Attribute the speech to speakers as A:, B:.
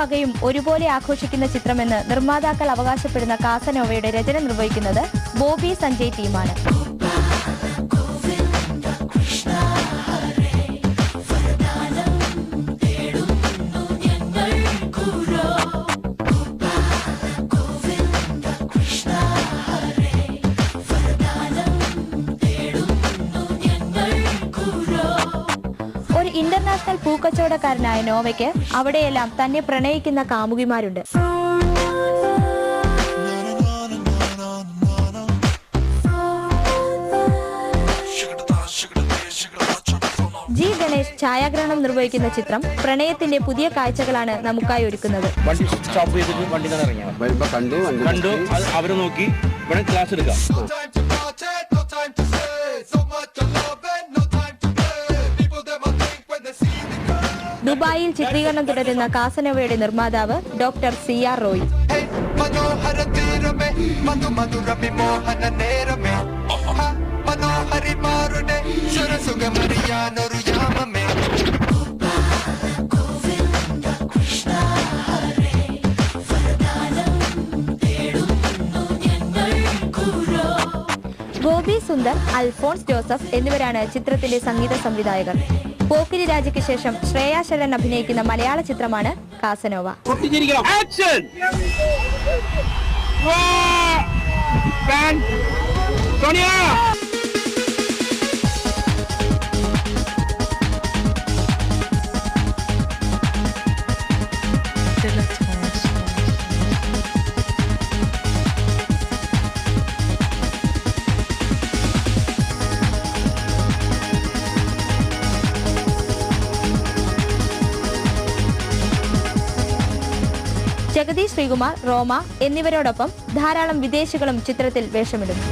A: പകയും ഒരുപോലെ ആഘോഷിക്കുന്ന ചിത്രമെന്ന് നിർമ്മാതാക്കൾ അവകാശപ്പെടുന്ന കാസനോവയുടെ രചന നിർവഹിക്കുന്നത് ബോബി സഞ്ജയ് ടീമാണ്. ഒരു ഇന്റർനാഷണൽ പൂക്കച്ചവടക്കാരനായ നോവയ്ക്ക് അവിടെയെല്ലാം തന്നെ പ്രണയിക്കുന്ന കാമുകിമാരുണ്ട്. ജി ഗണേഷ് ഛായാഗ്രഹണം നിർവഹിക്കുന്ന ചിത്രം പ്രണയത്തിന്റെ പുതിയ കാഴ്ചകളാണ് നമുക്കായി ഒരുക്കുന്നത്. ദുബായിൽ ചിത്രീകരണം തുടരുന്ന കാസനോവയുടെ നിർമ്മാതാവ് ഡോക്ടർ CR റോയ്. ഗോപി സുന്ദർ, അൽഫോൺസ് ജോസഫ് എന്നിവരാണ് ചിത്രത്തിന്റെ സംഗീത സംവിധായകർ. പോക്കിരി രാജയ്ക്ക് ശേഷം ശ്രേയ ശരൺ അഭിനയിക്കുന്ന മലയാള ചിത്രമാണ് കാസനോവ. ജഗദീഷ് ശ്രീകുമാർ, റോമ എന്നിവരോടൊപ്പം ധാരാളം വിദേശികളും ചിത്രത്തിൽ വേഷമിടുന്നു.